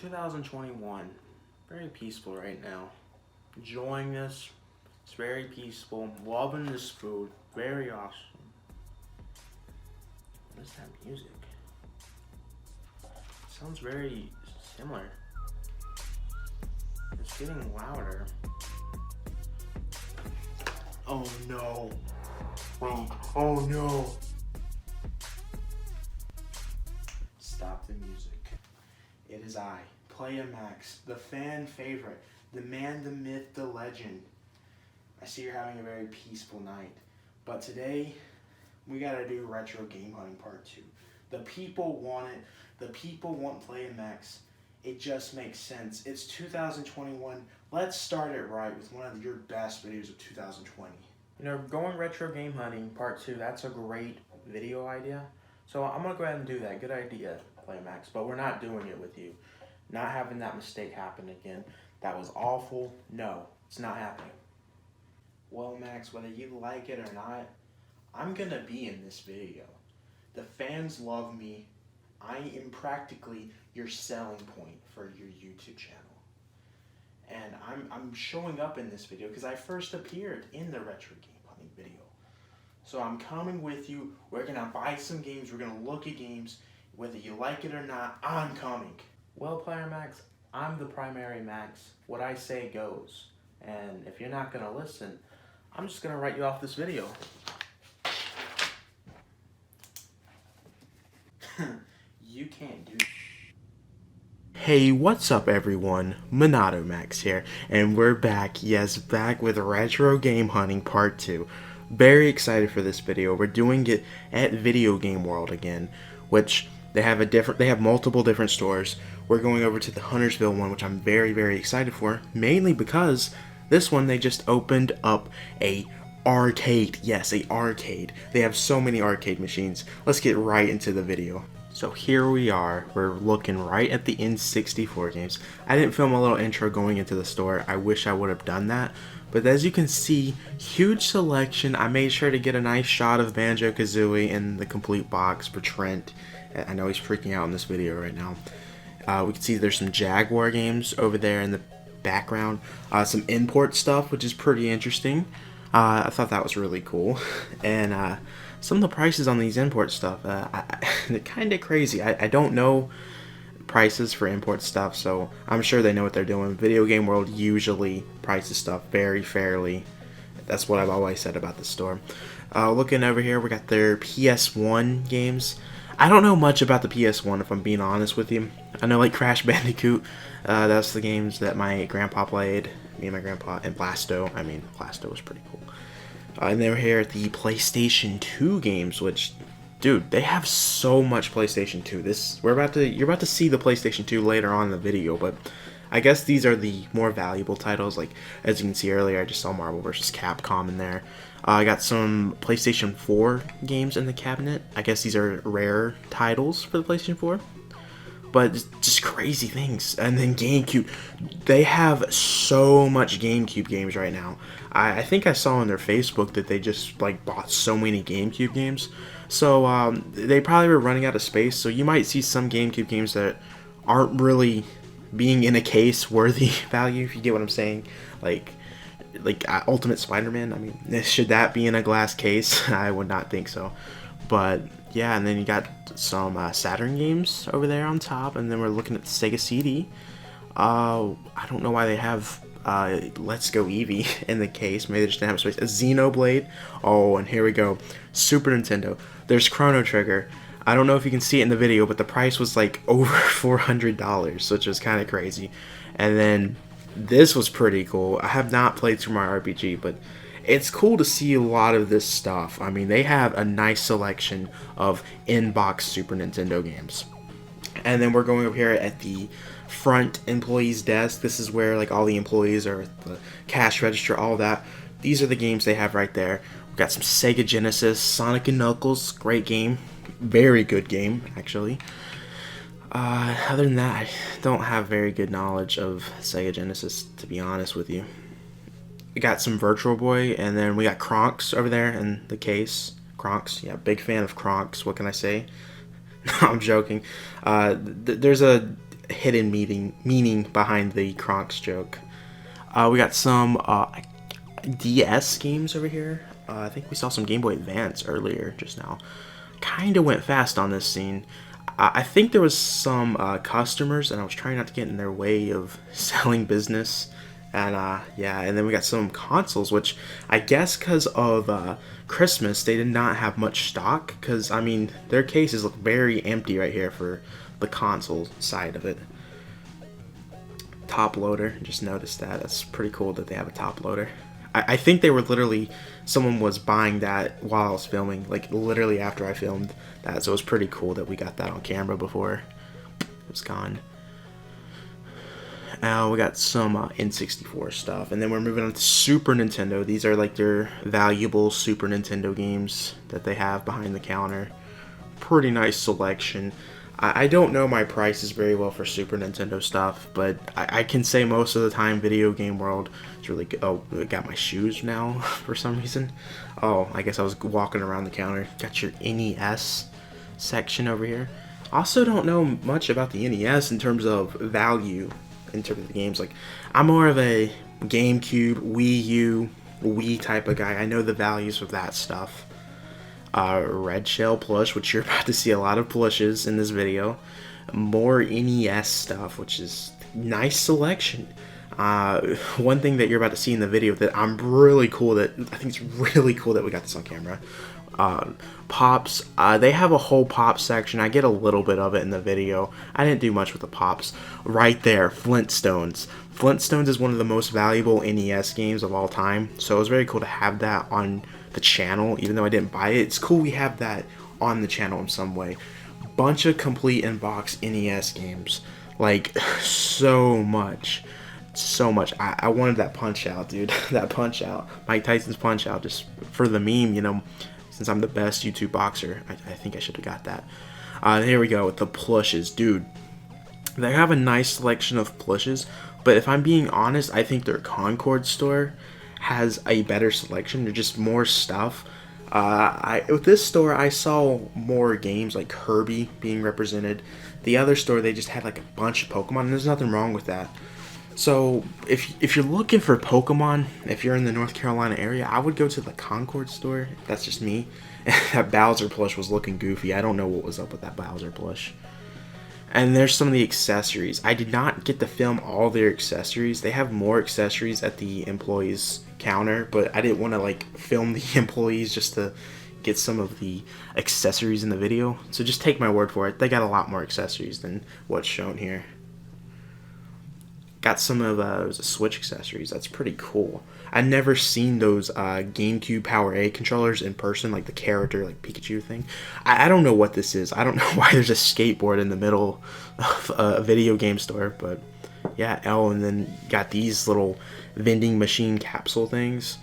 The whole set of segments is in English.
2021, very peaceful right now. Enjoying this. It's very peaceful. Loving this food. Very awesome. What is that music? Sounds very similar. It's getting louder. Oh no. Wait. Oh no. Stop the music. It is I, MonadoMax, the fan favorite, the man, the myth, the legend. I see you're having a very peaceful night. But today, we gotta do Retro Game Hunting Part 2. The people want it. The people want MonadoMax. It just makes sense. It's 2021. Let's start it right with one of your best videos of 2020. You know, going Retro Game Hunting Part 2, that's a great video idea. So I'm gonna go ahead and do that. Good idea, MonadoMax. But we're not doing it with you. Not having that mistake happen again. That was awful. No, it's not happening. Well, Max, whether you like it or not, I'm gonna be in this video. The fans love me. I am practically your selling point for your YouTube channel. And I'm showing up in this video because I first appeared in the Retro Game Hunting video. So I'm coming with you. We're gonna buy some games. We're gonna look at games. Whether you like it or not, I'm coming. Well, MonadoMax, I'm the primary Max. What I say goes. And if you're not gonna listen, I'm just gonna write you off this video. You can't do that. Hey, what's up everyone? MonadoMax here, and we're back, yes, back with Retro Game Hunting Part 2. Very excited for this video. We're doing it at Video Game World again, which they have multiple different stores. We're going over to the Huntersville one, which I'm very, very excited for, mainly because this one they just opened up a arcade. Yes, a arcade. They have so many arcade machines. Let's get right into the video. So here we are. We're looking right at the N64 games. I didn't film a little intro going into the store. I wish I would have done that. But as you can see, huge selection. I made sure to get a nice shot of Banjo-Kazooie in the complete box for Trent. I know he's freaking out in this video right now. We can see there's some Jaguar games over there in the background. Some import stuff, which is pretty interesting. I thought that was really cool. And some of the prices on these import stuff, they're kind of crazy. I don't know prices for import stuff, so I'm sure they know what they're doing. Video Game World usually prices stuff very fairly. That's what I've always said about the store. Looking over here, we got their PS1 games. I don't know much about the PS1, if I'm being honest with you. I know, like, Crash Bandicoot, that's the games that my grandpa played. Me and my grandpa, and Blasto. I mean, Blasto was pretty cool. And then we're here at the PlayStation 2 games, which, dude, they have so much PlayStation 2. You're about to see the PlayStation 2 later on in the video, but I guess these are the more valuable titles. Like, as you can see earlier, I just saw Marvel vs. Capcom in there. I got some PlayStation 4 games in the cabinet. I guess these are rare titles for the PlayStation 4. But just crazy things. And then GameCube. They have so much GameCube games right now. I think I saw on their Facebook that they just like bought so many GameCube games. So they probably were running out of space. So you might see some GameCube games that aren't really being in a case worthy value, if you get what I'm saying. Like Ultimate Spider-Man. I mean, should that be in a glass case? I would not think so. But yeah, and then you got some Saturn games over there on top, and then we're looking at the Sega CD. I don't know why they have Let's Go Eevee in the case. Maybe they just didn't have space. A Xenoblade. Oh, and here we go. Super Nintendo. There's Chrono Trigger. I don't know if you can see it in the video, but the price was like over $400, which is kind of crazy. And then this was pretty cool. I have not played Super Mario RPG, but it's cool to see a lot of this stuff. I mean, they have a nice selection of in-box Super Nintendo games. And then we're going over here at the front employees desk. This is where like all the employees are at the cash register, all that. These are the games they have right there. We've got some Sega Genesis, Sonic & Knuckles, great game. Very good game, actually. Other than that, I don't have very good knowledge of Sega Genesis, to be honest with you. We got some Virtual Boy, and then we got Kronks over there in the case. Kronks, yeah, big fan of Kronks, what can I say? No, I'm joking. There's a hidden meaning behind the Kronk's joke. We got some DS games over here. I think we saw some Game Boy Advance earlier just now. Kind of went fast on this scene. I think there was some customers, and I was trying not to get in their way of selling business. And yeah, and then we got some consoles, which I guess because of Christmas, they did not have much stock. Because, I mean, their cases look very empty right here for the console side of it. Top loader, just noticed that. That's pretty cool that they have a top loader. I think they were literally, someone was buying that while I was filming, like literally after I filmed that. So it was pretty cool that we got that on camera before it was gone. We got some N64 stuff, and then we're moving on to Super Nintendo. These are like their valuable Super Nintendo games that they have behind the counter. Pretty nice selection. I don't know my prices very well for Super Nintendo stuff, but I can say most of the time Video Game World is really good. Oh, I got my shoes now for some reason. Oh, I guess I was walking around the counter. Got your NES section over here. Also don't know much about the NES in terms of value in terms of the games. Like, I'm more of a GameCube, Wii U, Wii type of guy. I know the values of that stuff. Red Shell plush, which you're about to see a lot of plushes in this video. More NES stuff, which is nice selection. One thing that you're about to see in the video that I'm really cool that I think it's really cool that we got this on camera. Pops, they have a whole pop section. I get a little bit of it in the video. I didn't do much with the pops. Right there, Flintstones. Flintstones is one of the most valuable NES games of all time, so it was very cool to have that on the channel, even though I didn't buy it. It's cool we have that on the channel in some way. Bunch of complete in-box NES games. Like, so much. I wanted that Punch-Out, dude. That Punch-Out. Mike Tyson's Punch-Out, just for the meme, you know. Since I'm the best YouTube boxer, I think I should have got that. Here we go with the plushes. Dude, they have a nice selection of plushes, but if I'm being honest, I think their Concord store has a better selection. There's just more stuff. With this store, I saw more games like Kirby being represented. The other store, they just had like a bunch of Pokemon, and there's nothing wrong with that. So if you're looking for Pokemon, if you're in the North Carolina area, I would go to the Concord store. That's just me. That Bowser plush was looking goofy. I don't know what was up with that Bowser plush. And there's some of the accessories. I did not get to film all their accessories. They have more accessories at the employees counter, but I didn't want to like film the employees just to get some of the accessories in the video. So just take my word for it. They got a lot more accessories than what's shown here. Got some of those Switch accessories. That's pretty cool. I've never seen those GameCube Power A controllers in person, like the character, like Pikachu thing. I don't know what this is. I don't know why there's a skateboard in the middle of a video game store, but yeah. Oh, and then got these little vending machine capsule things.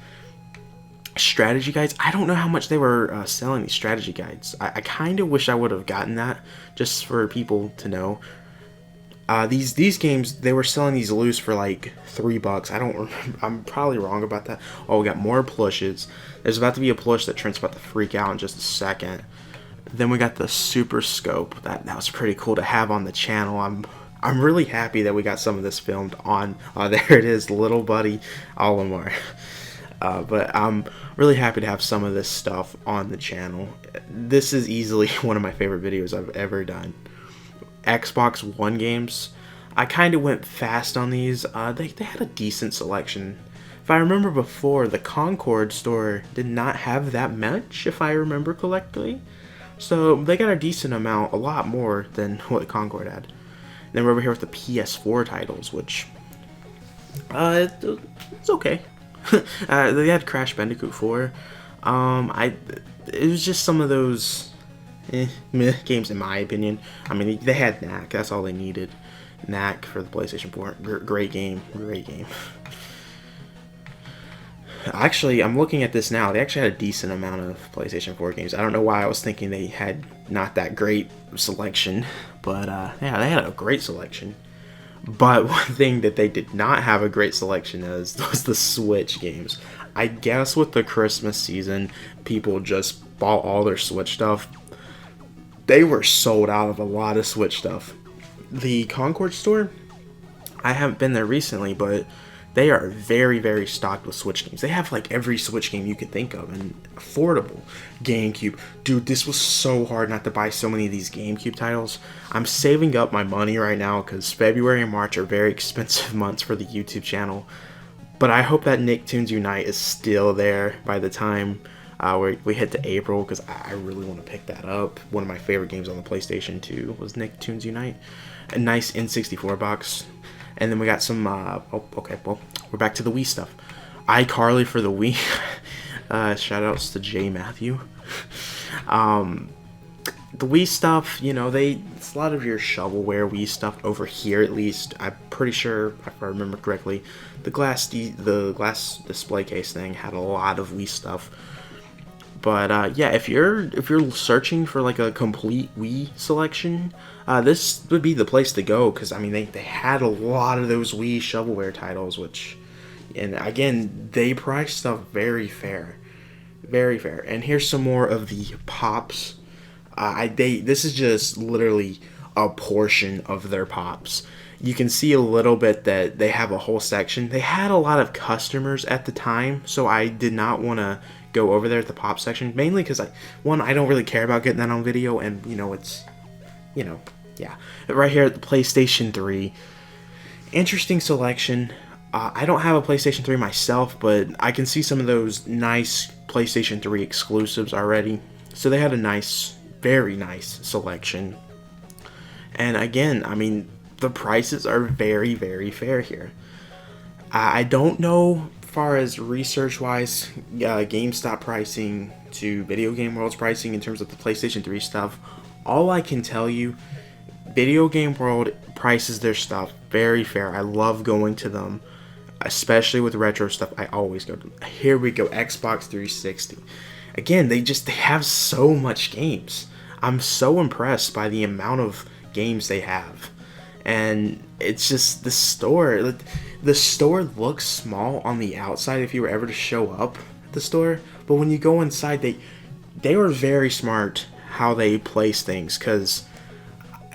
Strategy guides. I don't know how much they were selling these strategy guides. I kind of wish I would have gotten that just for people to know. These games, they were selling these loose for like $3. I don't remember. I'm probably wrong about that. Oh, we got more plushes. There's about to be a plush that Trent's about to freak out in just a second. Then we got the Super Scope. That was pretty cool to have on the channel. I'm really happy that we got some of this filmed on. There it is, little buddy Olimar. But I'm really happy to have some of this stuff on the channel. This is easily one of my favorite videos I've ever done. Xbox One games. I kind of went fast on these. They had a decent selection. If I remember before, the Concord store did not have that much, if I remember correctly. So they got a decent amount, a lot more than what Concord had. Then we're over here with the PS4 titles, which it's okay. They had Crash Bandicoot 4. It was just some of those meh games in my opinion. I mean, they had Knack. That's all they needed. Knack for the PlayStation 4. Great game. Great game. Actually, I'm looking at this now. They actually had a decent amount of PlayStation 4 games. I don't know why I was thinking they had not that great selection. But, yeah, they had a great selection. But one thing that they did not have a great selection was the Switch games. I guess with the Christmas season, people just bought all their Switch stuff. They were sold out of a lot of Switch stuff. The Concord store, I haven't been there recently, but they are very, very stocked with Switch games. They have like every Switch game you could think of, and affordable. GameCube. Dude, this was so hard not to buy so many of these GameCube titles. I'm saving up my money right now because February and March are very expensive months for the YouTube channel. But I hope that Nicktoons Unite is still there by the time we hit to April, because I really want to pick that up. One of my favorite games on the PlayStation 2 was Nicktoons Unite. A nice N64 box. And then we got some, okay, well, we're back to the Wii stuff. iCarly for the Wii. Shoutouts to J. Matthew. The Wii stuff, you know, it's a lot of your shovelware Wii stuff over here, at least. I'm pretty sure, if I remember correctly, the glass display case thing had a lot of Wii stuff. But yeah, if you're searching for like a complete Wii selection, this would be the place to go, because I mean they had a lot of those Wii shovelware titles, and again, they priced stuff very fair, very fair. And here's some more of the pops. This is just literally a portion of their pops. You can see a little bit that they have a whole section. They had a lot of customers at the time, so I did not want to go over there at the pop section, mainly because I don't really care about getting that on video, and yeah. Right here at the PlayStation 3, interesting selection. I don't have a PlayStation 3 myself, but I can see some of those nice PlayStation 3 exclusives already. So they had a nice, very nice selection. And again, I mean, the prices are very, very fair here. I don't know, as far as research-wise, GameStop pricing to Video Game World's pricing in terms of the PlayStation 3 stuff. All I can tell you, Video Game World prices their stuff very fair. I love going to them, especially with retro stuff. I always go to them. Here we go, Xbox 360. Again, they have so much games. I'm so impressed by the amount of games they have. And it's just the store. The store looks small on the outside if you were ever to show up at the store, but when you go inside, they were very smart how they place things, because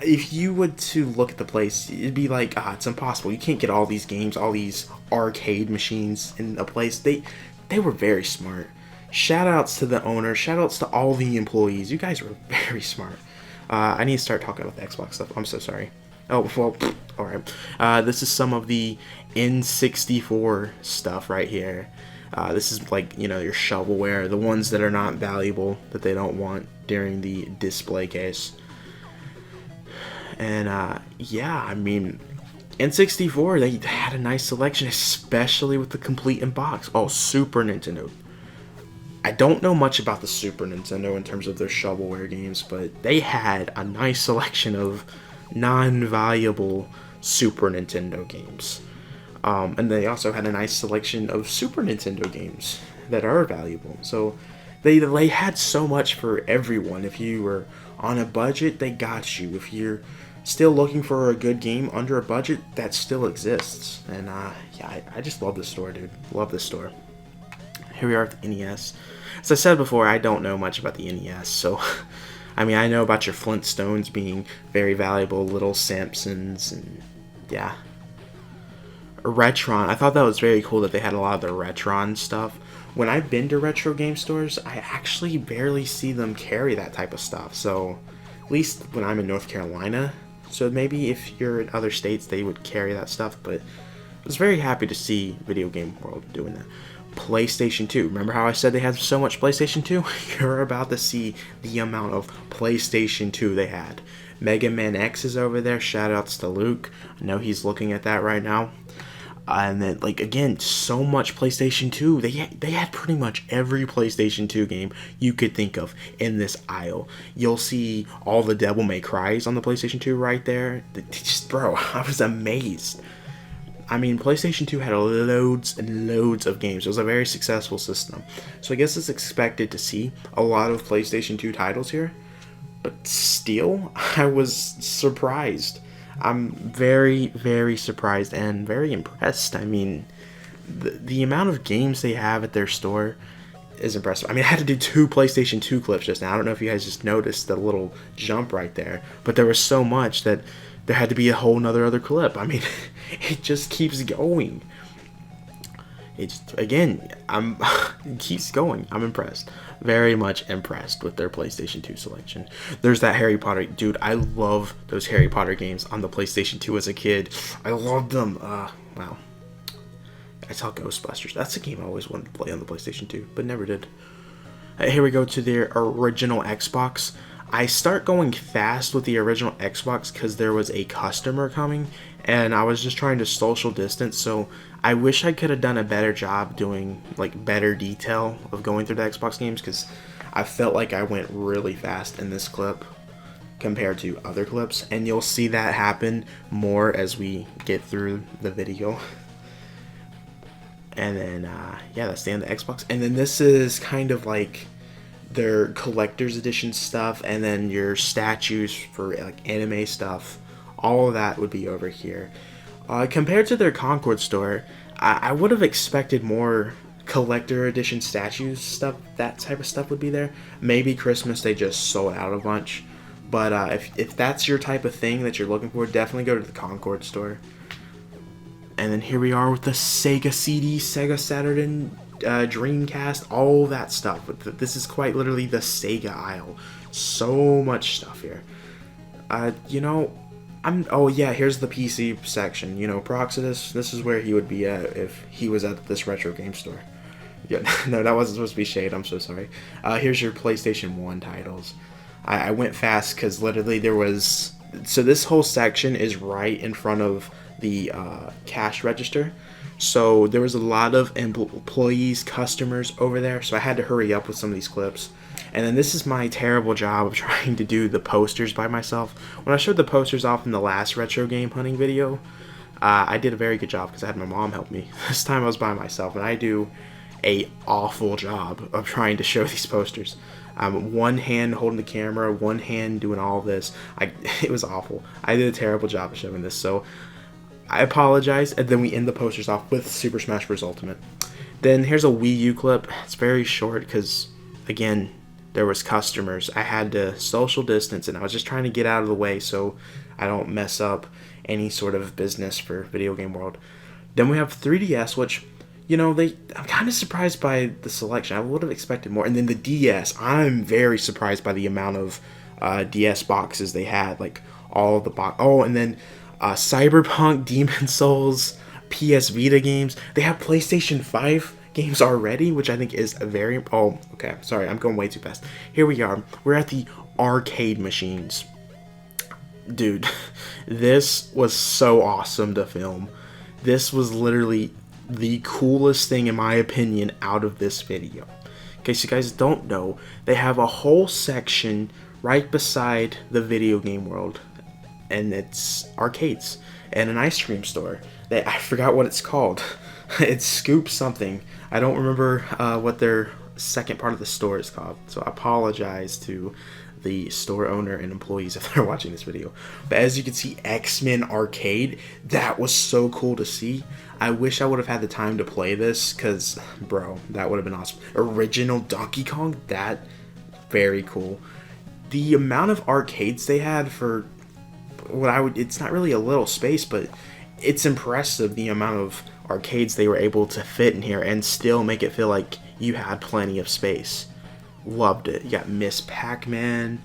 if you were to look at the place, it'd be like, it's impossible. You can't get all these games, all these arcade machines in a place. They were very smart. Shoutouts to the owner. Shoutouts to all the employees. You guys were very smart. I need to start talking about the Xbox stuff. I'm so sorry. Oh, well, alright. This is some of the N64 stuff right here. This is like, your shovelware, the ones that are not valuable, that they don't want during the display case. And, yeah, I mean, N64, they had a nice selection, especially with the complete in box. Oh, Super Nintendo. I don't know much about the Super Nintendo in terms of their shovelware games, but they had a nice selection of non-valuable Super Nintendo games. And they also had a nice selection of Super Nintendo games that are valuable. So they had so much for everyone. If you were on a budget, they got you. If you're still looking for a good game under a budget, that still exists. And yeah, I just love this store, dude. Love this store. Here we are at the NES. As I said before, I don't know much about the NES, so I mean, I know about your Flintstones being very valuable, Little Simpsons, and yeah. Retron, I thought that was very cool that they had a lot of the Retron stuff. When I've been to retro game stores, I actually barely see them carry that type of stuff, so at least when I'm in North Carolina. So maybe if you're in other states, they would carry that stuff, but I was very happy to see Video Game World doing that. PlayStation 2. Remember how I said they had so much PlayStation 2? You're about to see the amount of PlayStation 2 they had. Mega Man X is over there. Shoutouts to Luke. I know he's looking at that right now. And then, like, again, so much PlayStation 2. They had pretty much every PlayStation 2 game you could think of in this aisle. You'll see all the Devil May Cries on the PlayStation 2 right there. Bro, I was amazed. I mean, PlayStation 2 had loads and loads of games. It was a very successful system. So I guess it's expected to see a lot of PlayStation 2 titles here. But still, I was surprised. I'm very, very surprised and very impressed. I mean, the amount of games they have at their store is impressive. I mean, I had to do 2 PlayStation 2 clips just now. I don't know if you guys just noticed the little jump right there. But there was so much that there had to be a whole nother other clip. I mean, it just keeps going. It's, again, it keeps going. I'm impressed. Very much impressed with their PlayStation 2 selection. There's that Harry Potter. Dude, I love those Harry Potter games on the PlayStation 2 as a kid. I loved them. Wow. I saw Ghostbusters. That's a game I always wanted to play on the PlayStation 2, but never did. Here we go to their original Xbox. I start going fast with the original Xbox because there was a customer coming, and I was just trying to social distance, so I wish I could have done a better job doing, like, better detail of going through the Xbox games, because I felt like I went really fast in this clip compared to other clips, and you'll see that happen more as we get through the video. And then, yeah, that's the end of the Xbox. And then this is kind of like their collector's edition stuff, and then your statues for, like, anime stuff. All of that would be over here. Compared to their Concord store, I would have expected more collector edition statues stuff. That type of stuff would be there. Maybe Christmas they just sold out a bunch. But if that's your type of thing that you're looking for, definitely go to the Concord store. And then here we are with the Sega CD, Sega Saturn, Dreamcast, all that stuff. This is quite literally the Sega aisle. So much stuff here. You know, oh yeah, here's the PC section. You know, Proxidus, this is where he would be at if he was at this retro game store. Yeah, no, that wasn't supposed to be shade, I'm so sorry. Here's your PlayStation 1 titles. I went fast because literally there was... So this whole section is right in front of the cash register. So there was a lot of employees, customers over there, so I had to hurry up with some of these clips. And then this is my terrible job of trying to do the posters by myself. When I showed the posters off in the last retro game hunting video, I did a very good job because I had my mom help me. This time I was by myself, and I do a awful job of trying to show these posters. One hand holding the camera, one hand doing all of this. It was awful. I did a terrible job of showing this, so I apologize. And then we end the posters off with Super Smash Bros. Ultimate. Then here's a Wii U clip. It's very short because, again, there was customers. I had to social distance, and I was just trying to get out of the way so I don't mess up any sort of business for Video Game World. Then we have 3DS, which, you know, I'm kind of surprised by the selection. I would have expected more. And then the DS, I'm very surprised by the amount of DS boxes they had. Like, all of the box. Oh, and then Cyberpunk, Demon's Souls, PS Vita games. They have PlayStation 5 games already, which I think is a very... Oh, okay, sorry, I'm going way too fast. Here we are. We're at the arcade machines. Dude, this was so awesome to film. This was literally the coolest thing, in my opinion, out of this video. In case you guys don't know, they have a whole section right beside the Video Game World, and it's arcades and an ice cream store. I forgot what it's called. It's Scoop something. I don't remember what their second part of the store is called, so I apologize to the store owner and employees if they're watching this video. But as you can see, X-Men Arcade, that was so cool to see. I wish I would have had the time to play this, because, bro, that would have been awesome. Original Donkey Kong, that, very cool. The amount of arcades they had for it's not really a little space, but it's impressive the amount of arcades they were able to fit in here and still make it feel like you had plenty of space. Loved it. You got Miss Pac-Man.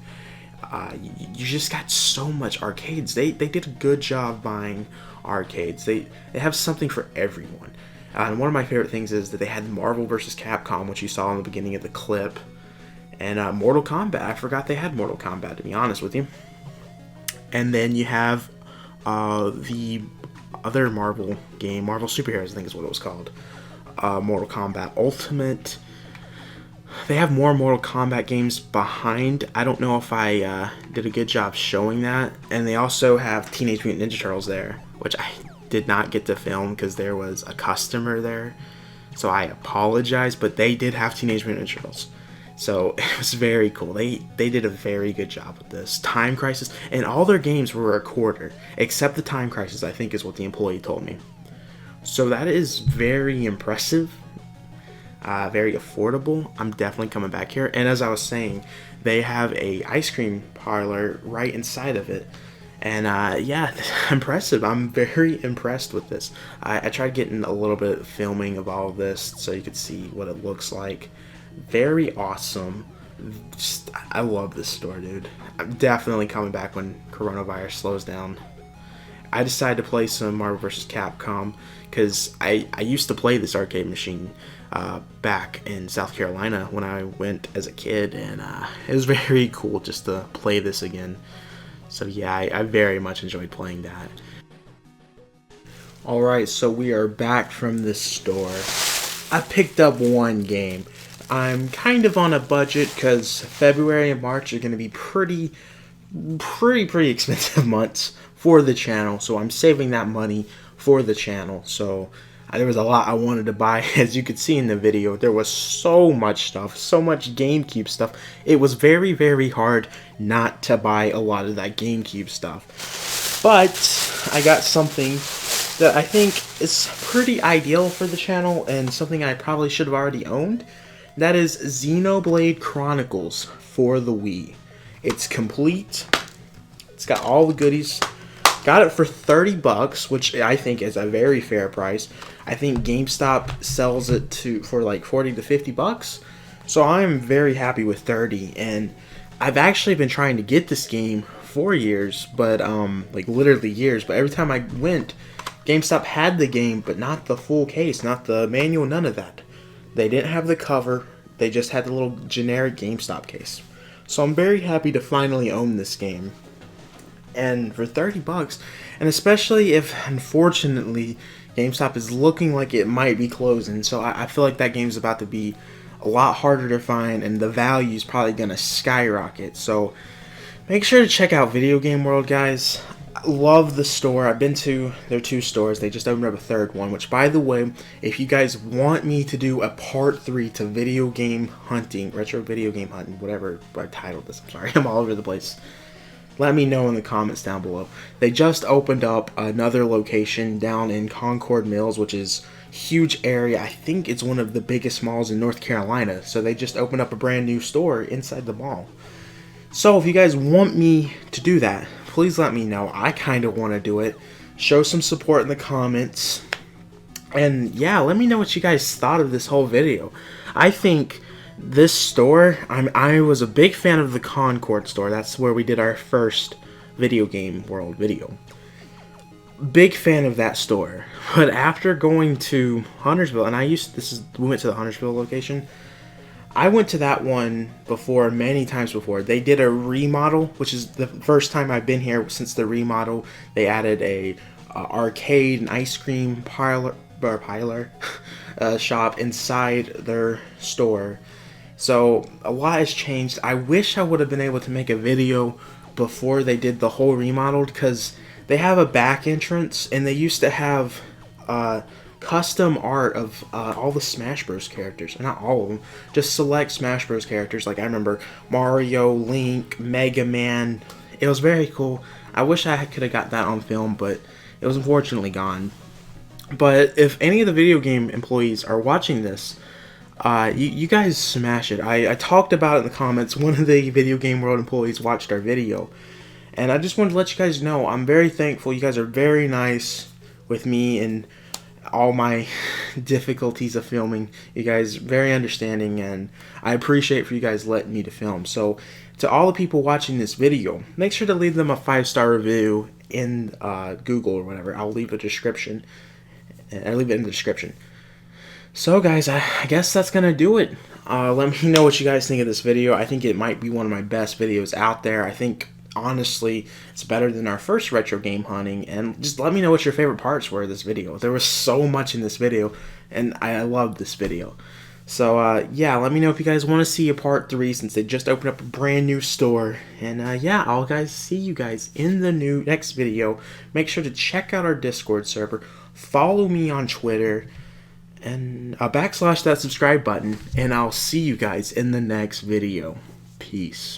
You just got so much arcades. They did a good job buying arcades. They have something for everyone. And one of my favorite things is that they had Marvel vs. Capcom, which you saw in the beginning of the clip, and Mortal Kombat. I forgot they had Mortal Kombat, to be honest with you. And then you have the other Marvel game, Marvel Superheroes, I think is what it was called. Mortal Kombat Ultimate. They have more Mortal Kombat games behind. I don't know if I did a good job showing that. And they also have Teenage Mutant Ninja Turtles there, which I did not get to film because there was a customer there. So I apologize, but they did have Teenage Mutant Ninja Turtles. So it was very cool. They did a very good job with this. Time Crisis, and all their games were a quarter, except the Time Crisis, I think is what the employee told me. So that is very impressive, very affordable. I'm definitely coming back here. And as I was saying, they have a ice cream parlor right inside of it. And yeah, impressive. I'm very impressed with this. I tried getting a little bit of filming of all of this so you could see what it looks like. Very awesome. Just, I love this store, dude. I'm definitely coming back when coronavirus slows down. I decided to play some Marvel vs. Capcom because I used to play this arcade machine back in South Carolina when I went as a kid, and it was very cool just to play this again. So yeah, I very much enjoyed playing that. Alright, so we are back from this store. I picked up one game. I'm kind of on a budget because February and March are going to be pretty expensive months for the channel, so I'm saving that money for the channel. So there was a lot I wanted to buy. As you could see in the video, there was so much stuff, so much GameCube stuff. It was very hard not to buy a lot of that GameCube stuff. But I got something that I think is pretty ideal for the channel and something I probably should have already owned. That is Xenoblade Chronicles for the Wii. It's complete. It's got all the goodies. Got it for $30, which I think is a very fair price. I think GameStop sells it for like 40 to 50 bucks. So I'm very happy with 30, and I've actually been trying to get this game for years, but like literally years, but every time I went, GameStop had the game, but not the full case, not the manual, none of that. They didn't have the cover, they just had the little generic GameStop case. So I'm very happy to finally own this game. And for 30 bucks, and especially if, unfortunately, GameStop is looking like it might be closing, so I feel like that game's about to be a lot harder to find, and the value is probably going to skyrocket. So make sure to check out Video Game World, guys. I love the store. I've been to their 2 stores. They just opened up a 3rd one, which, by the way, if you guys want me to do a part 3 to video game hunting, retro video game hunting, whatever I titled this, I'm sorry, I'm all over the place. Let me know in the comments down below. They just opened up another location down in Concord Mills, which is a huge area. I think it's one of the biggest malls in North Carolina. So they just opened up a brand new store inside the mall. So if you guys want me to do that, please let me know. I kind of want to do it. Show some support in the comments. And yeah, let me know what you guys thought of this whole video. I think this store, I was a big fan of the Concord store. That's where we did our first Video Game World video. Big fan of that store. But after going to Huntersville, and we went to the Huntersville location. I went to that one before, many times before. They did a remodel, which is the first time I've been here since the remodel. They added a arcade and ice cream parlor shop inside their store. So a lot has changed. I wish I would have been able to make a video before they did the whole remodel, because they have a back entrance and they used to have custom art of all the Smash Bros characters. Not all of them, just select Smash Bros characters. Like I remember Mario, Link, Mega Man. It was very cool. I wish I could have got that on film, but it was unfortunately gone. But if any of the video game employees are watching this, you guys smash it. I talked about it in the comments. One of the Video Game World employees watched our video, and I just wanted to let you guys know I'm very thankful. You guys are very nice with me and all my difficulties of filming. You guys very understanding, and I appreciate for you guys letting me to film. So to all the people watching this video, make sure to leave them a 5-star review in Google or whatever. I'll leave a description. I'll leave it in the description. So guys, I guess that's gonna do it. Let me know what you guys think of this video. I think it might be one of my best videos out there. I think honestly it's better than our first retro game hunting, and just let me know what your favorite parts were of this video. There was so much in this video, and I loved this video. So yeah, let me know if you guys want to see a part 3, since they just opened up a brand new store. And yeah, I'll see you guys in the next video. Make sure to check out our Discord server, follow me on Twitter, and backslash that subscribe button, and I'll see you guys in the next video. Peace.